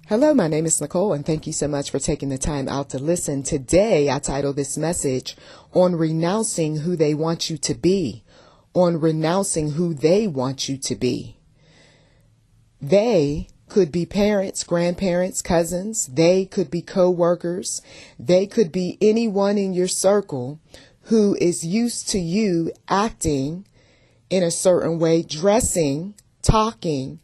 Hello, my name is Nicole, and thank you so much for taking the time out to listen. Today, I titled this message on renouncing who they want you to be, on renouncing who they want you to be. They could be parents, grandparents, cousins. They could be co-workers. They could be anyone in your circle who is used to you acting in a certain way, dressing, talking,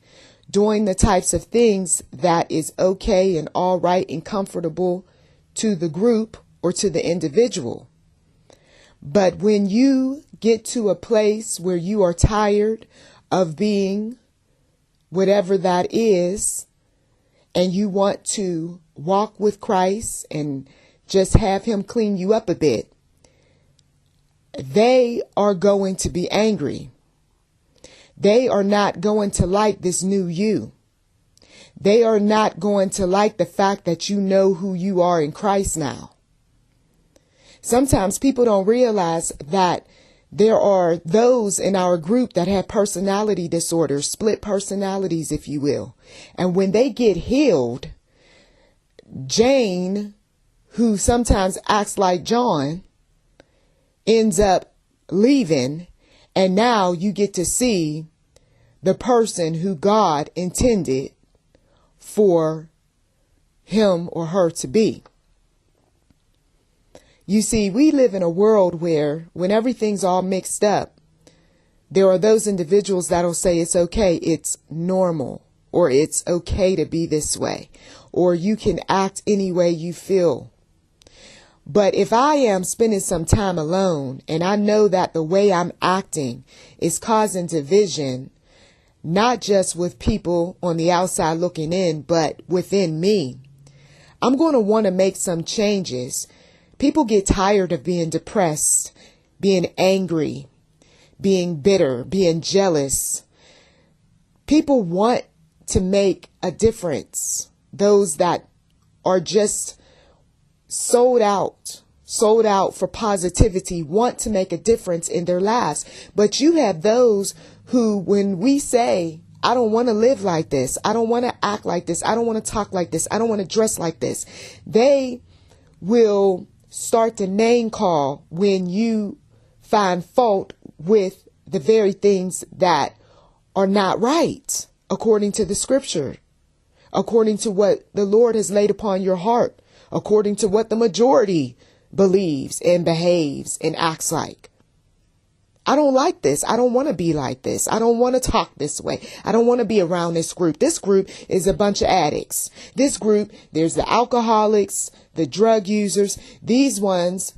doing the types of things that is okay and all right and comfortable to the group or to the individual. But when you get to a place where you are tired of being whatever that is, and you want to walk with Christ and just have him clean you up a bit, they are going to be angry. They are not going to like this new you. They are not going to like the fact that you know who you are in Christ now. Sometimes people don't realize that there are those in our group that have personality disorders, split personalities, if you will. And when they get healed, Jane, who sometimes acts like John, ends up leaving. And now you get to see the person who God intended for him or her to be. You see, we live in a world where when everything's all mixed up, there are those individuals that'll say it's okay, it's normal, or it's okay to be this way, or you can act any way you feel. But if I am spending some time alone and I know that the way I'm acting is causing division, not just with people on the outside looking in, but within me, I'm going to want to make some changes. People get tired of being depressed, being angry, being bitter, being jealous. People want to make a difference. Those that are just sold out for positivity, want to make a difference in their lives. But you have those who, when we say, I don't want to live like this, I don't want to act like this, I don't want to talk like this, I don't want to dress like this, they will start to name call when you find fault with the very things that are not right, according to the scripture, according to what the Lord has laid upon your heart, according to what the majority believes and behaves and acts like. I don't like this. I don't want to be like this. I don't want to talk this way. I don't want to be around this group. This group is a bunch of addicts. This group, there's the alcoholics, the drug users. These ones,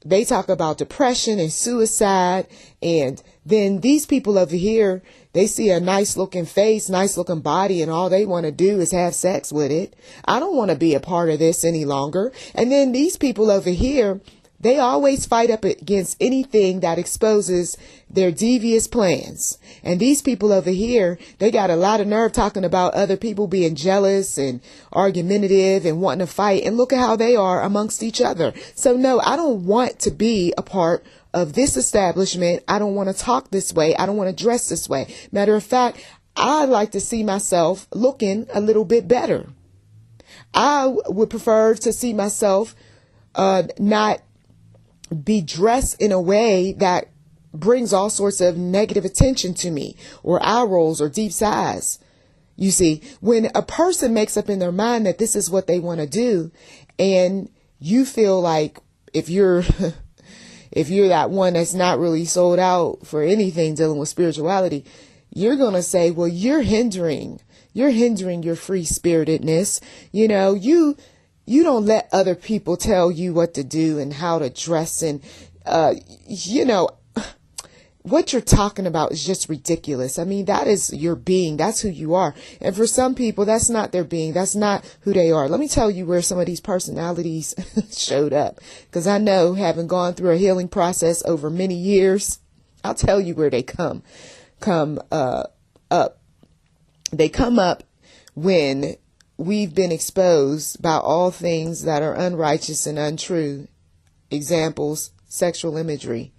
they talk about depression and suicide. And then these people over here, they see a nice looking face, nice looking body, and all they want to do is have sex with it. I don't want to be a part of this any longer. And then these people over here, they always fight up against anything that exposes their devious plans. And these people over here, they got a lot of nerve talking about other people being jealous and argumentative and wanting to fight. And look at how they are amongst each other. So no, I don't want to be a part of this establishment. I don't want to talk this way. I don't want to dress this way. Matter of fact, I like to see myself looking a little bit better. I would prefer to see myself not be dressed in a way that brings all sorts of negative attention to me, or eye rolls or deep sighs. You see, when a person makes up in their mind that this is what they want to do, and you feel like if you're that one that's not really sold out for anything dealing with spirituality, you're going to say, well, you're hindering your free spiritedness. You know, you don't let other people tell you what to do and how to dress. And, what you're talking about is just ridiculous. I mean, that is your being. That's who you are. And for some people, that's not their being. That's not who they are. Let me tell you where some of these personalities showed up. Because I know, having gone through a healing process over many years, I'll tell you where they come up. They come up when we've been exposed by all things that are unrighteous and untrue. Examples, sexual imagery,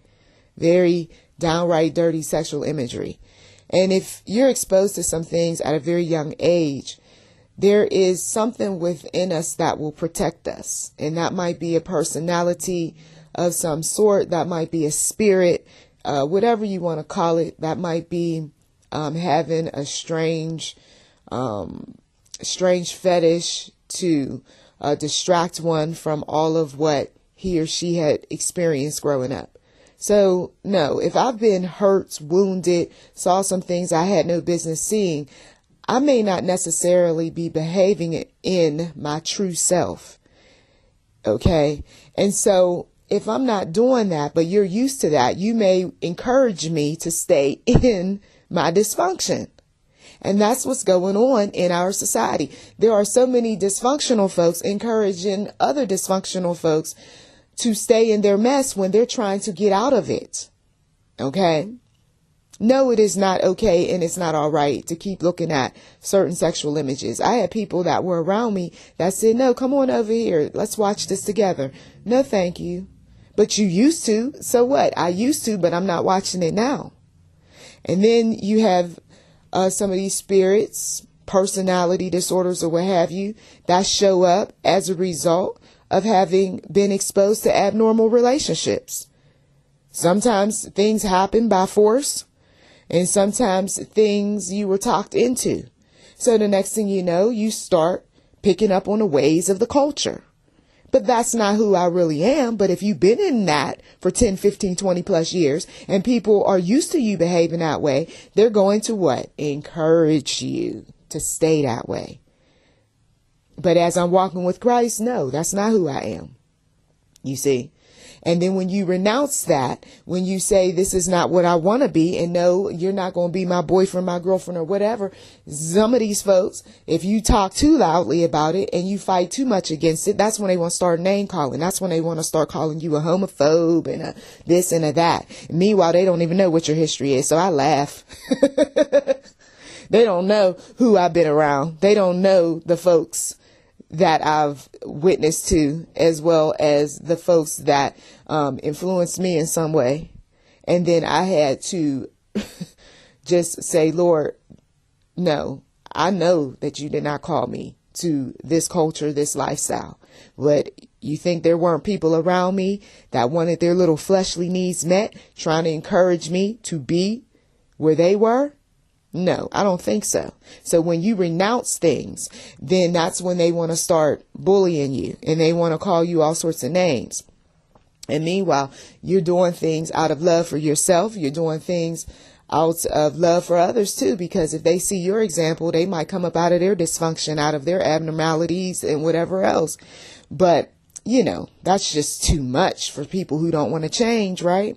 very downright dirty sexual imagery. And if you're exposed to some things at a very young age, there is something within us that will protect us. And that might be a personality of some sort. That might be a spirit, whatever you want to call it. That might be having a strange fetish to distract one from all of what he or she had experienced growing up. So no, if I've been hurt, wounded, saw some things I had no business seeing, I may not necessarily be behaving in my true self. Okay. And so if I'm not doing that, but you're used to that, you may encourage me to stay in my dysfunction. And that's what's going on in our society. There are so many dysfunctional folks encouraging other dysfunctional folks to stay in their mess when they're trying to get out of it. Okay? No, it is not okay, and it's not all right to keep looking at certain sexual images. I had people that were around me that said, no, come on over here. Let's watch this together. No, thank you. But you used to. So what? I used to, but I'm not watching it now. And then you have some of these spirits, personality disorders or what have you, that show up as a result of having been exposed to abnormal relationships. Sometimes things happen by force, and sometimes things you were talked into. So the next thing you know, you start picking up on the ways of the culture. But that's not who I really am. But if you've been in that for 10, 15, 20 plus years and people are used to you behaving that way, they're going to what? Encourage you to stay that way. But as I'm walking with Christ, no, that's not who I am. You see? And then when you renounce that, when you say this is not what I want to be, and no, you're not going to be my boyfriend, my girlfriend, or whatever. Some of these folks, if you talk too loudly about it and you fight too much against it, that's when they want to start name calling. That's when they want to start calling you a homophobe and a this and a that. And meanwhile, they don't even know what your history is. So I laugh. They don't know who I've been around. They don't know the folks that I've witnessed to, as well as the folks that influenced me in some way. And then I had to just say, Lord, no, I know that you did not call me to this culture, this lifestyle. But you think there weren't people around me that wanted their little fleshly needs met, trying to encourage me to be where they were? No, I don't think so. So when you renounce things, then that's when they want to start bullying you and they want to call you all sorts of names. And meanwhile, you're doing things out of love for yourself. You're doing things out of love for others too, because if they see your example, they might come up out of their dysfunction, out of their abnormalities and whatever else. But, you know, that's just too much for people who don't want to change, right?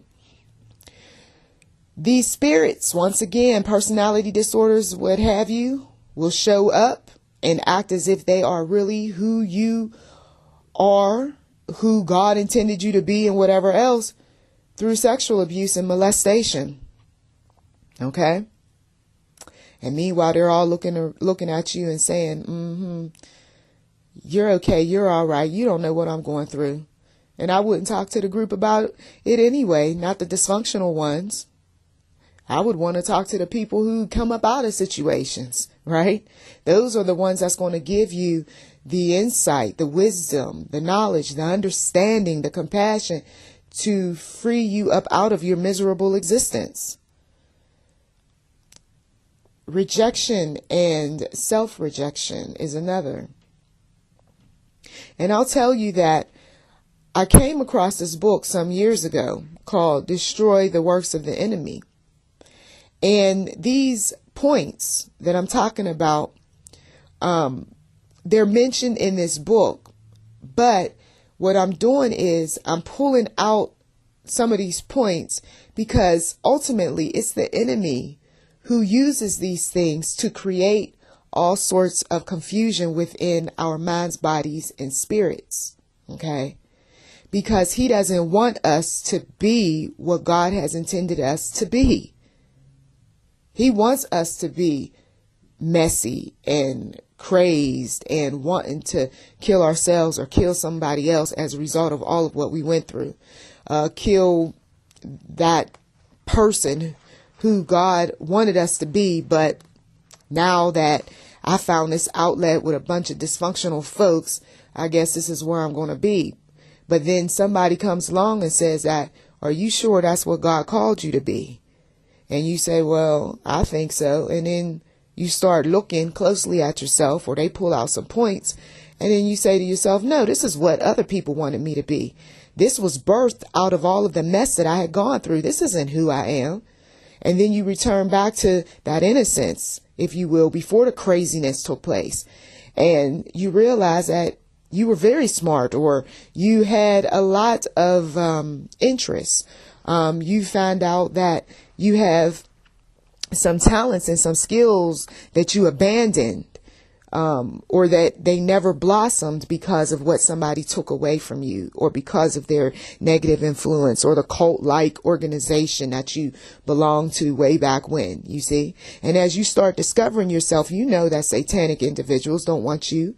These spirits, once again, personality disorders, what have you, will show up and act as if they are really who you are, who God intended you to be, and whatever else, through sexual abuse and molestation. Okay? And meanwhile, they're all looking at you and saying, you're okay, you're all right, you don't know what I'm going through. And I wouldn't talk to the group about it anyway, not the dysfunctional ones. I would want to talk to the people who come up out of situations, right? Those are the ones that's going to give you the insight, the wisdom, the knowledge, the understanding, the compassion to free you up out of your miserable existence. Rejection and self-rejection is another. And I'll tell you that I came across this book some years ago called Destroy the Works of the Enemy. And these points that I'm talking about, they're mentioned in this book. But what I'm doing is I'm pulling out some of these points because ultimately it's the enemy who uses these things to create all sorts of confusion within our minds, bodies, and spirits. Okay? Because he doesn't want us to be what God has intended us to be. He wants us to be messy and crazed and wanting to kill ourselves or kill somebody else as a result of all of what we went through. Kill that person who God wanted us to be, but now that I found this outlet with a bunch of dysfunctional folks. I guess this is where I'm going to be. But then somebody comes along and says that, are you sure that's what God called you to be? And you say, well, I think so. And then you start looking closely at yourself, or they pull out some points. And then you say to yourself, no, this is what other people wanted me to be. This was birthed out of all of the mess that I had gone through. This isn't who I am. And then you return back to that innocence, if you will, before the craziness took place. And you realize that you were very smart, or you had a lot of interests. You find out that you have some talents and some skills that you abandoned, or that they never blossomed because of what somebody took away from you, or because of their negative influence, or the cult-like organization that you belonged to way back when, you see. And as you start discovering yourself, you know that satanic individuals don't want you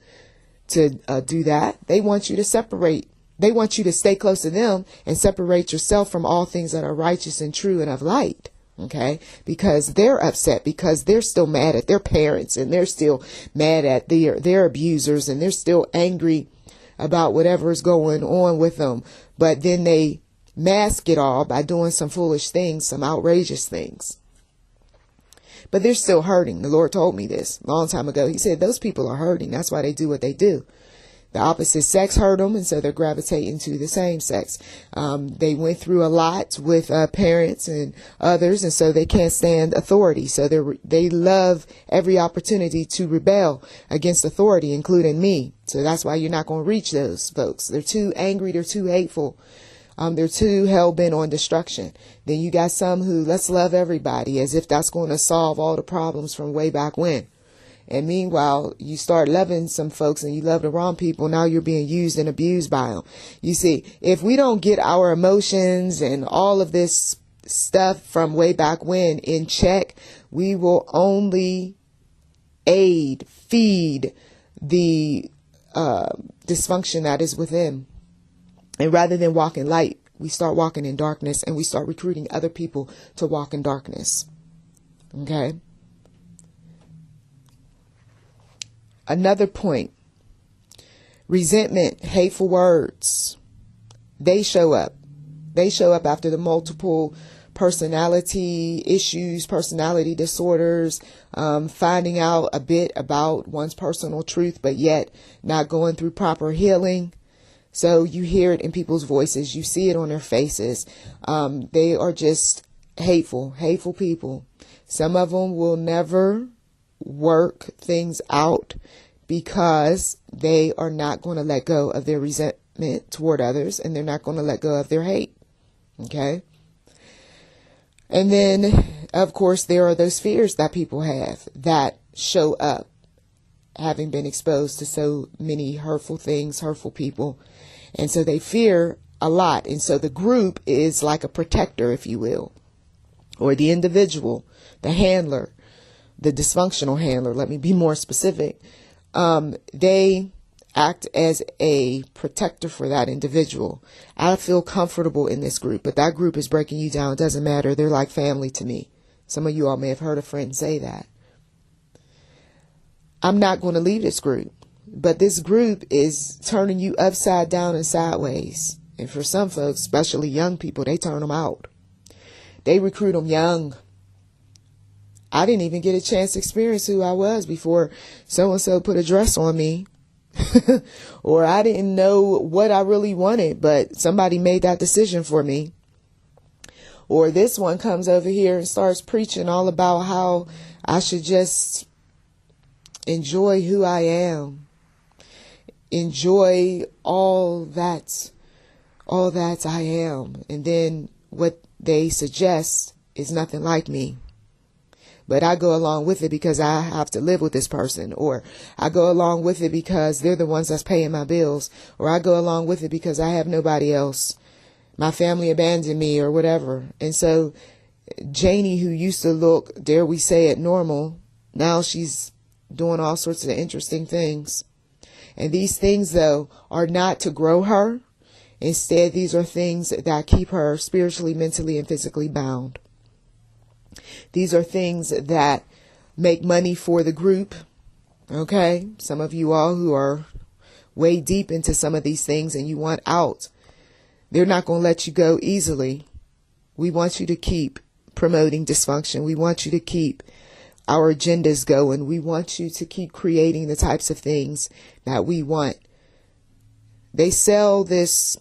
to do that. They want you to separate. They want you to stay close to them and separate yourself from all things that are righteous and true and of light. Okay, because they're upset, because they're still mad at their parents, and they're still mad at their abusers, and they're still angry about whatever is going on with them. But then they mask it all by doing some foolish things, some outrageous things. But they're still hurting. The Lord told me this a long time ago. He said, those people are hurting. That's why they do what they do. The opposite sex hurt them, and so they're gravitating to the same sex. They went through a lot with parents and others, and so they can't stand authority. So they love every opportunity to rebel against authority, including me. So that's why you're not going to reach those folks. They're too angry. They're too hateful. They're too hell-bent on destruction. Then you got some who, let's love everybody, as if that's going to solve all the problems from way back when. And meanwhile, you start loving some folks and you love the wrong people. Now you're being used and abused by them. You see, if we don't get our emotions and all of this stuff from way back when in check, we will only feed the dysfunction that is within. And rather than walk in light, we start walking in darkness, and we start recruiting other people to walk in darkness. Okay? Another point, resentment, hateful words, they show up. They show up after the multiple personality issues, personality disorders, finding out a bit about one's personal truth, but yet not going through proper healing. So you hear it in people's voices. You see it on their faces. They are just hateful people. Some of them will never work things out because they are not going to let go of their resentment toward others, and they're not going to let go of their hate. Okay. And then, of course, there are those fears that people have that show up, having been exposed to so many hurtful things, hurtful people. And so they fear a lot. And so the group is like a protector, if you will, or the individual, the handler, the dysfunctional handler. Let me be more specific. They act as a protector for that individual. I feel comfortable in this group, but that group is breaking you down. It doesn't matter. They're like family to me. Some of you all may have heard a friend say that. I'm not going to leave this group, but this group is turning you upside down and sideways. And for some folks, especially young people, they turn them out. They recruit them young. I didn't even get a chance to experience who I was before so-and-so put a dress on me. Or I didn't know what I really wanted, but somebody made that decision for me. Or this one comes over here and starts preaching all about how I should just enjoy who I am. Enjoy all that I am. And then what they suggest is nothing like me. But I go along with it because I have to live with this person, or I go along with it because they're the ones that's paying my bills, or I go along with it because I have nobody else. My family abandoned me or whatever. And so Janie, who used to look, dare we say it, normal, now she's doing all sorts of interesting things. And these things, though, are not to grow her. Instead, these are things that keep her spiritually, mentally, and physically bound. These are things that make money for the group. Okay. Some of you all who are way deep into some of these things and you want out, they're not going to let you go easily. We want you to keep promoting dysfunction. We want you to keep our agendas going. We want you to keep creating the types of things that we want. They sell this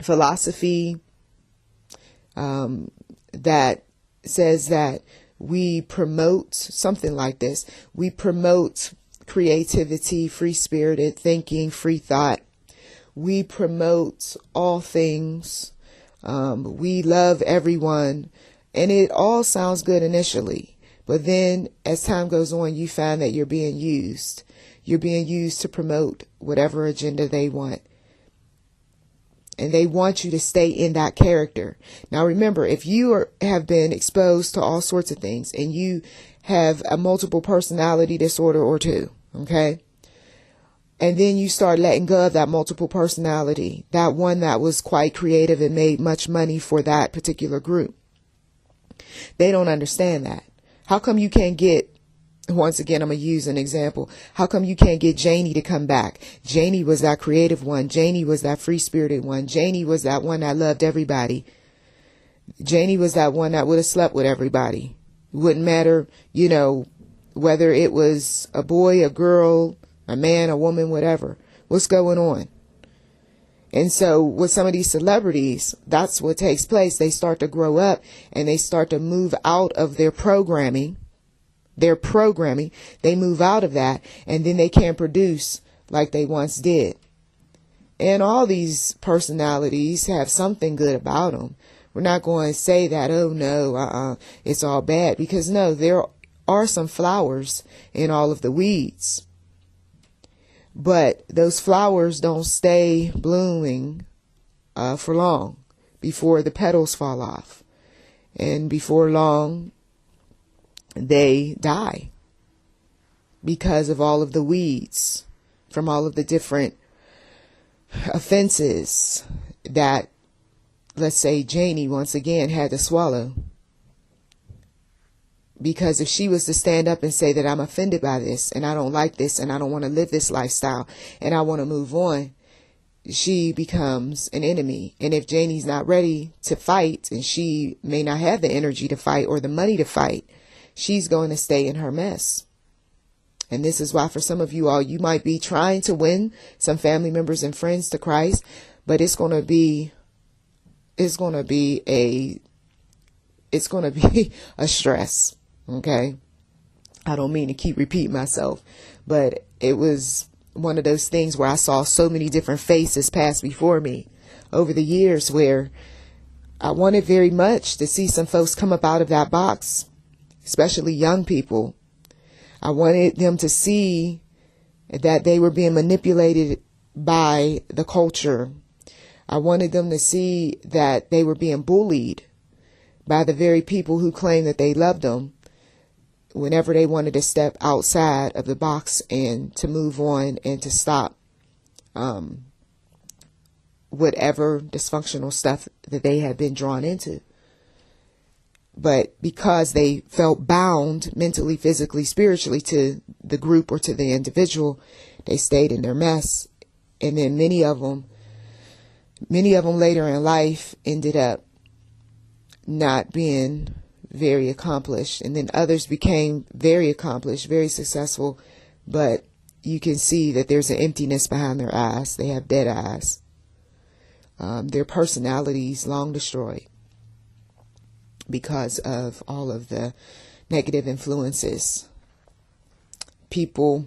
philosophy that says that we promote something like this. We promote creativity, free-spirited thinking, free thought. We promote all things. We love everyone. And it all sounds good initially. But then as time goes on, you find that you're being used. You're being used to promote whatever agenda they want. And they want you to stay in that character. Now, remember, if you have been exposed to all sorts of things and you have a multiple personality disorder or two, okay? And then you start letting go of that multiple personality, that one that was quite creative and made much money for that particular group. They don't understand that. How come you can't get, once again, I'm going to use an example. How come you can't get Janie to come back? Janie was that creative one. Janie was that free-spirited one. Janie was that one that loved everybody. Janie was that one that would have slept with everybody. It wouldn't matter, whether it was a boy, a girl, a man, a woman, whatever. What's going on? And so with some of these celebrities, that's what takes place. They start to grow up and they start to move out of their programming. They move out of that and then they can't produce like they once did. And all these personalities have something good about them. We're not going to say that, oh no, it's all bad, because no, there are some flowers in all of the weeds. But those flowers don't stay blooming for long before the petals fall off. And before long, they die because of all of the weeds from all of the different offenses that, let's say, Janie once again had to swallow. Because if she was to stand up and say that I'm offended by this and I don't like this and I don't want to live this lifestyle and I want to move on, she becomes an enemy. And if Janie's not ready to fight, and she may not have the energy to fight or the money to fight, she's going to stay in her mess. And this is why for some of you all, you might be trying to win some family members and friends to Christ, but it's going to be a stress. Okay. I don't mean to keep repeating myself, but it was one of those things where I saw so many different faces pass before me over the years, where I wanted very much to see some folks come up out of that box, especially young people. I wanted them to see that they were being manipulated by the culture. I wanted them to see that they were being bullied by the very people who claim that they loved them, whenever they wanted to step outside of the box and to move on and to stop whatever dysfunctional stuff that they had been drawn into. But because they felt bound mentally, physically, spiritually to the group or to the individual, they stayed in their mess. And then many of them later in life ended up not being very accomplished, and then others became very accomplished, very successful, but you can see that there's an emptiness behind their eyes. They have dead eyes. Their personalities long destroyed because of all of the negative influences. People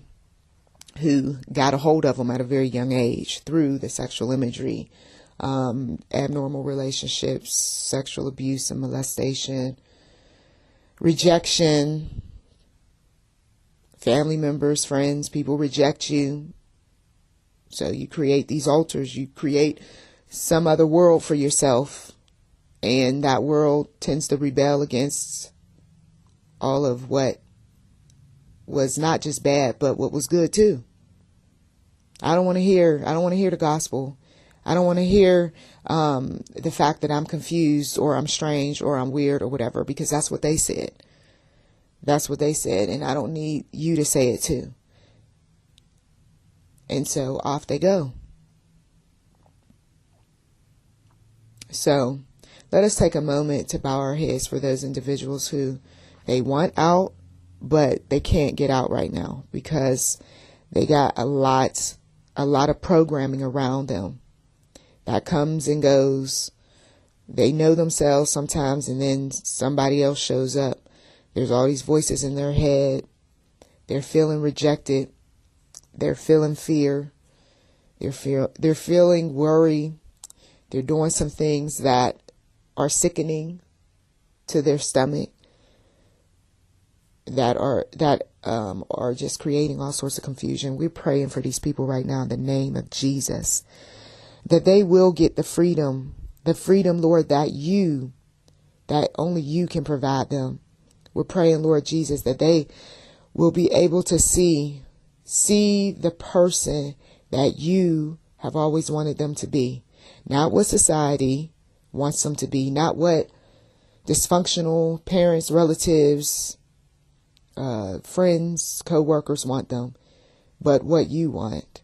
who got a hold of them at a very young age through the sexual imagery, abnormal relationships, sexual abuse and molestation, rejection, family members, friends, people reject you. So you create these altars, you create some other world for yourself, and that world tends to rebel against all of what was not just bad, but what was good too. I don't want to hear the gospel. I don't want to hear the fact that I'm confused or I'm strange or I'm weird or whatever, because that's what they said. That's what they said. And I don't need you to say it too. And so off they go. So let us take a moment to bow our heads for those individuals who they want out, but they can't get out right now because they got a lot of programming around them that comes and goes. They know themselves sometimes, and then somebody else shows up. There's all these voices in their head. They're feeling rejected. They're feeling fear. They're feeling worry. They're doing some things that are sickening to their stomach, that are just creating all sorts of confusion. We're praying for these people right now in the name of Jesus, that they will get the freedom, Lord, that only you can provide them. We're praying, Lord Jesus, that they will be able to see the person that you have always wanted them to be. Not what society wants them to be, not what dysfunctional parents, relatives, friends, co-workers want them, but what you want.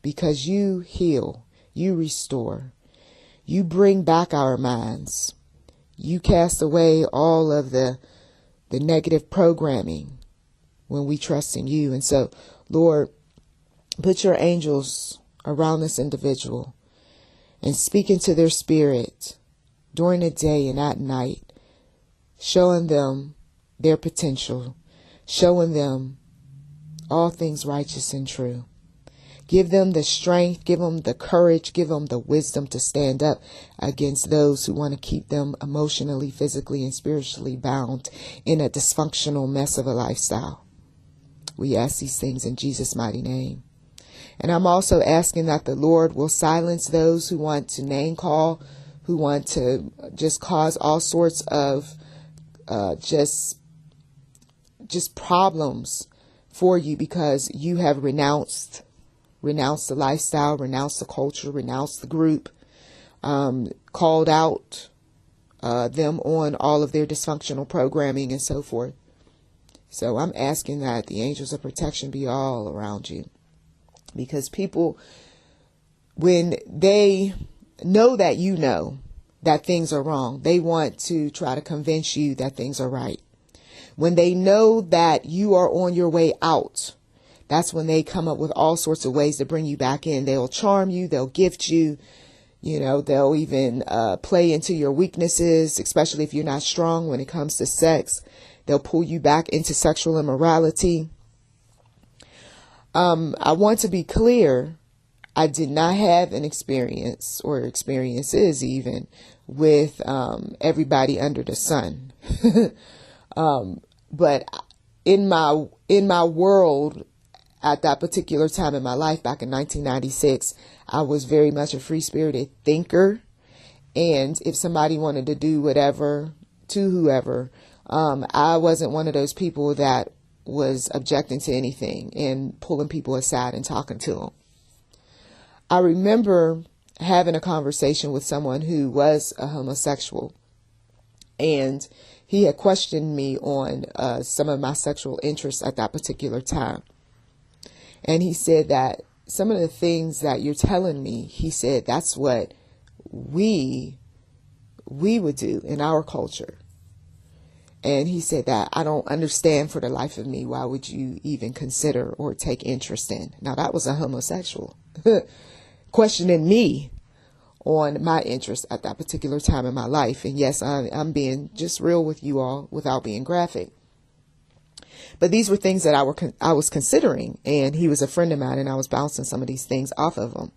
Because you heal, you restore, you bring back our minds. You cast away all of the negative programming when we trust in you. And so, Lord, put your angels around this individual and speak into their spirit during the day and at night, showing them their potential, showing them all things righteous and true. Give them the strength, give them the courage, give them the wisdom to stand up against those who want to keep them emotionally, physically, and spiritually bound in a dysfunctional mess of a lifestyle. We ask these things in Jesus' mighty name. And I'm also asking that the Lord will silence those who want to name call, who want to just cause all sorts of just problems for you, because you have renounced the lifestyle, renounced the culture, renounced the group, called out them on all of their dysfunctional programming and so forth. So I'm asking that the angels of protection be all around you, because people, when they know that you know that things are wrong, they want to try to convince you that things are right. When they know that you are on your way out, that's when they come up with all sorts of ways to bring you back in. They'll charm you. They'll gift you. They'll even play into your weaknesses, especially if you're not strong when it comes to sex. They'll pull you back into sexual immorality. I want to be clear. I did not have an experience or experiences even with everybody under the sun. But in my world, at that particular time in my life, back in 1996, I was very much a free-spirited thinker. And if somebody wanted to do whatever to whoever, I wasn't one of those people that was objecting to anything and pulling people aside and talking to them. I remember having a conversation with someone who was a homosexual, and he had questioned me on some of my sexual interests at that particular time. And he said that some of the things that you're telling me, he said, that's what we would do in our culture. And he said that I don't understand for the life of me, why would you even consider or take interest in? Now, that was a homosexual questioning me on my interest at that particular time in my life. And yes, I'm being just real with you all without being graphic. But these were things that I was considering, and he was a friend of mine, and I was bouncing some of these things off of him.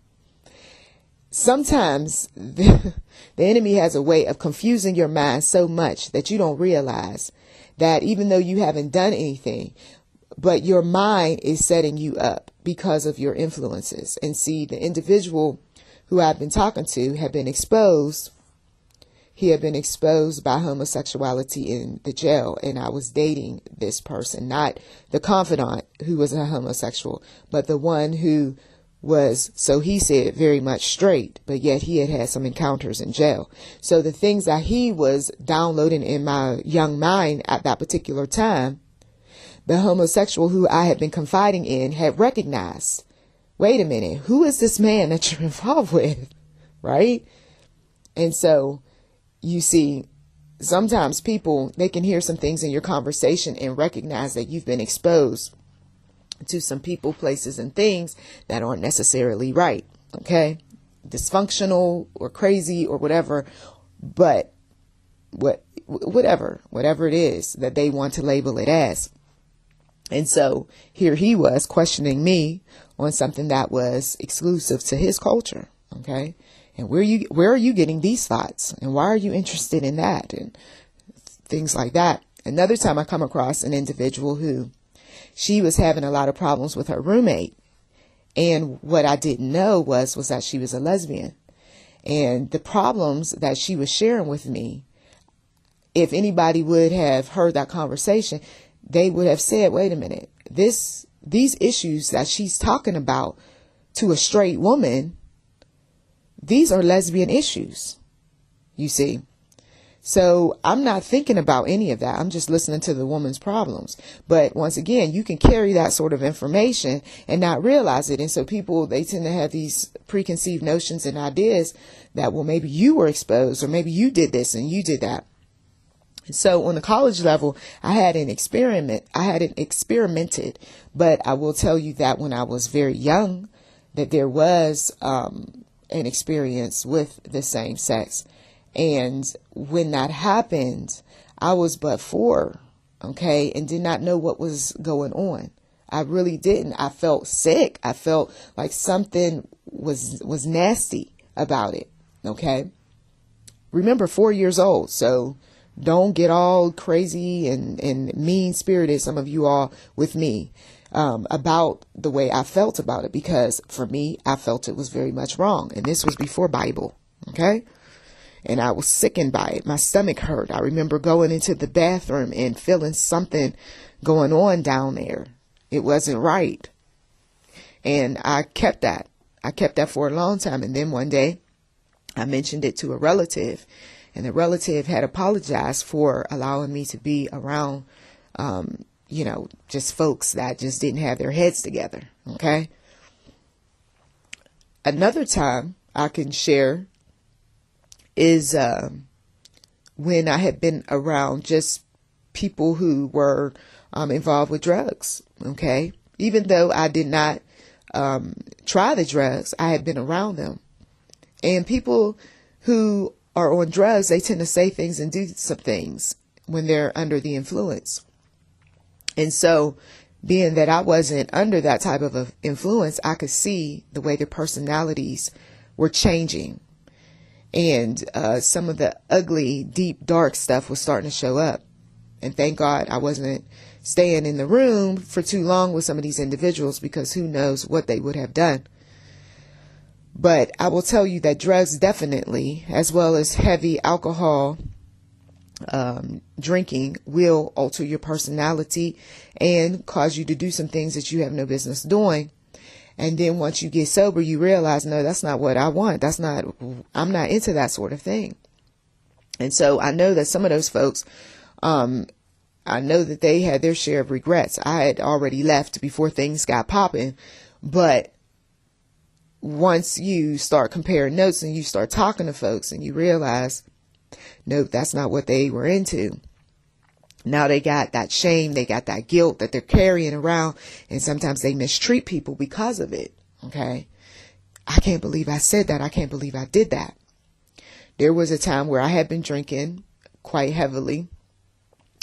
Sometimes the enemy has a way of confusing your mind so much that you don't realize that even though you haven't done anything, but your mind is setting you up because of your influences. And see, the individual who I've been talking to had been exposed. He had been exposed by homosexuality in the jail, and I was dating this person, not the confidant who was a homosexual, but the one who was, so he said, very much straight, but yet he had had some encounters in jail. So the things that he was downloading in my young mind at that particular time the homosexual who I had been confiding in had recognized, wait a minute, who is this man that you're involved with? Right? And so you see, sometimes people, they can hear some things in your conversation and recognize that you've been exposed to some people, places, and things that aren't necessarily right. Okay? Dysfunctional or crazy or whatever, but whatever it is that they want to label it as. And so here he was questioning me on something that was exclusive to his culture. Okay? And where are you getting these thoughts? And why are you interested in that? And things like that. Another time I come across an individual who, she was having a lot of problems with her roommate. And what I didn't know was that she was a lesbian. And the problems that she was sharing with me, if anybody would have heard that conversation, they would have said, wait a minute, these issues that she's talking about to a straight woman, these are lesbian issues, you see. So I'm not thinking about any of that. I'm just listening to the woman's problems. But once again, you can carry that sort of information and not realize it. And so people, they tend to have these preconceived notions and ideas that, well, maybe you were exposed, or maybe you did this and you did that. And so on the college level, I hadn't experimented, but I will tell you that when I was very young, that there was an experience with the same sex. And when that happened, I was but 4, okay, and did not know what was going on. I really didn't. I felt sick. I felt like something was nasty about it, okay. Remember, 4 years old, so don't get all crazy and mean-spirited, some of you all, with me about the way I felt about it, because for me, I felt it was very much wrong. And this was before Bible, okay? And I was sickened by it. My stomach hurt. I remember going into the bathroom and feeling something going on down there. It wasn't right. And I kept that. I kept that for a long time. And then one day I mentioned it to a relative, and the relative had apologized for allowing me to be around, just folks that just didn't have their heads together. Okay. Another time I can share is when I had been around just people who were involved with drugs. Okay. Even though I did not try the drugs, I had been around them. And people who are on drugs, they tend to say things and do some things when they're under the influence. And so, being that I wasn't under that type of influence, I could see the way their personalities were changing. And some of the ugly, deep, dark stuff was starting to show up. And thank God I wasn't staying in the room for too long with some of these individuals, because who knows what they would have done. But I will tell you that drugs definitely, as well as heavy alcohol drinking, will alter your personality and cause you to do some things that you have no business doing. And then once you get sober, you realize, no, that's not what I want. I'm not into that sort of thing. And so I know that some of those folks, I know that they had their share of regrets. I had already left before things got popping. But once you start comparing notes and you start talking to folks and you realize, no, that's not what they were into. Now they got that shame, they got that guilt that they're carrying around, and sometimes they mistreat people because of it. Okay. I can't believe I said that. I can't believe I did that. There was a time where I had been drinking quite heavily,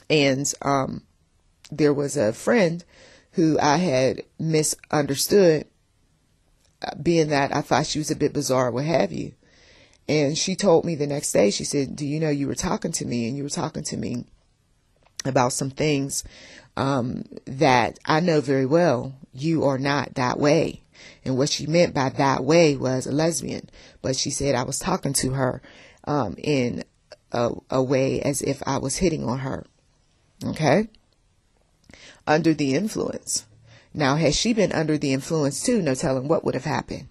and there was a friend who I had misunderstood, being that I thought she was a bit bizarre, what have you. And she told me the next day, she said, do you know, you were talking to me, and you were talking to me about some things that I know very well you are not that way. And what she meant by that way was a lesbian. But she said I was talking to her in a way as if I was hitting on her. Okay? Under the influence. Now, had she been under the influence too, no telling what would have happened.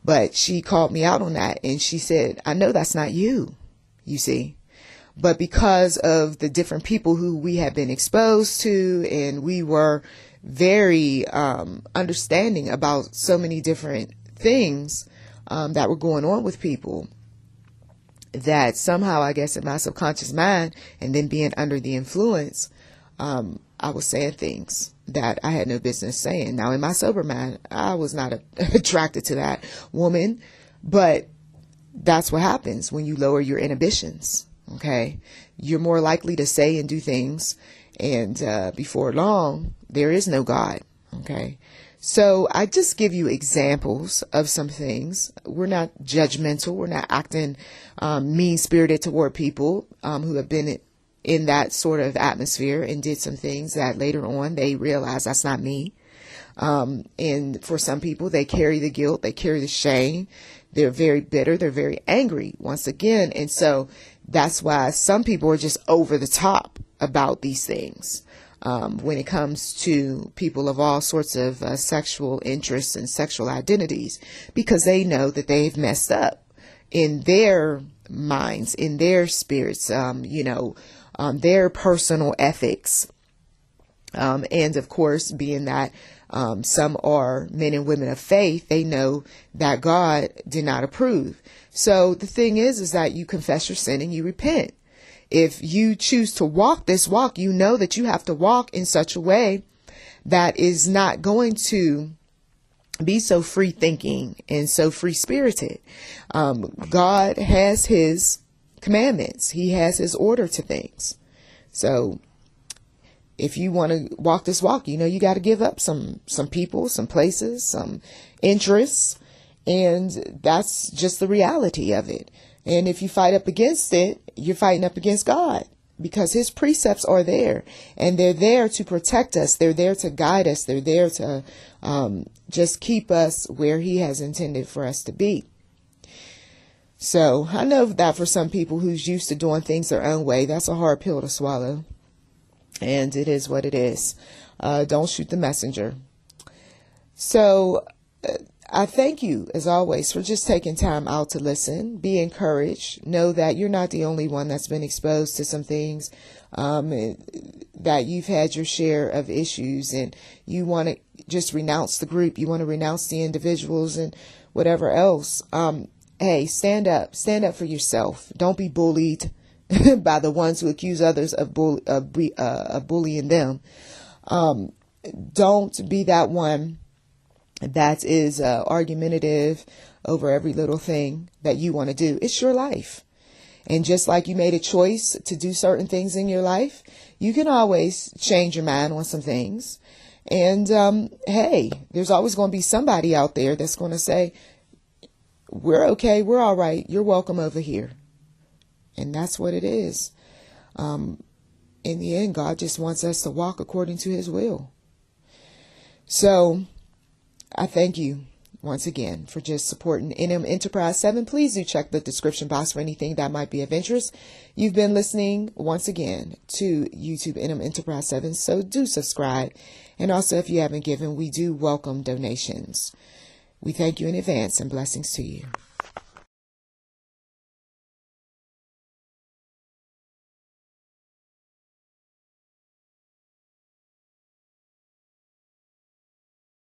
But she called me out on that, and she said, I know that's not you, you see. But because of the different people who we had been exposed to, and we were very understanding about so many different things that were going on with people, that somehow, I guess, in my subconscious mind, and then being under the influence, I was saying things that I had no business saying. Now, in my sober mind, I was not attracted to that woman, but that's what happens when you lower your inhibitions. Okay, you're more likely to say and do things, and before long, there is no God. Okay, so I just give you examples of some things. We're not judgmental. We're not acting mean-spirited toward people who have been in that sort of atmosphere and did some things that later on they realize that's not me. And for some people, they carry the guilt, they carry the shame. They're very bitter. They're very angry once again. And so that's why some people are just over the top about these things. When it comes to people of all sorts of sexual interests and sexual identities, because they know that they've messed up in their minds, in their spirits, their personal ethics. And of course, being that some are men and women of faith, they know that God did not approve. So the thing is that you confess your sin and you repent. If you choose to walk this walk, you know that you have to walk in such a way that is not going to be so free thinking and so free spirited. God has his commandments. He has his order to things. So if you want to walk this walk, you got to give up some people, some places, some interests. And that's just the reality of it. And if you fight up against it, you're fighting up against God, because his precepts are there, and they're there to protect us. They're there to guide us. They're there to just keep us where he has intended for us to be. So I know that for some people who's used to doing things their own way, that's a hard pill to swallow. And it is what it is. Don't shoot the messenger. So I thank you, as always, for just taking time out to listen. Be encouraged. Know that you're not the only one that's been exposed to some things, that you've had your share of issues, and you want to just renounce the group. You want to renounce the individuals and whatever else. Hey, stand up. Stand up for yourself. Don't be bullied by the ones who accuse others of bullying them. Don't be that one that is argumentative over every little thing that you want to do. It's your life. And just like you made a choice to do certain things in your life, you can always change your mind on some things. And hey, there's always going to be somebody out there that's going to say, we're okay, we're all right, you're welcome over here. And that's what it is. In the end, God just wants us to walk according to his will. So I thank you once again for just supporting NM Enterprise 7. Please do check the description box for anything that might be of interest. You've been listening once again to YouTube NM Enterprise 7, so do subscribe. And also, if you haven't given, we do welcome donations. We thank you in advance, and blessings to you.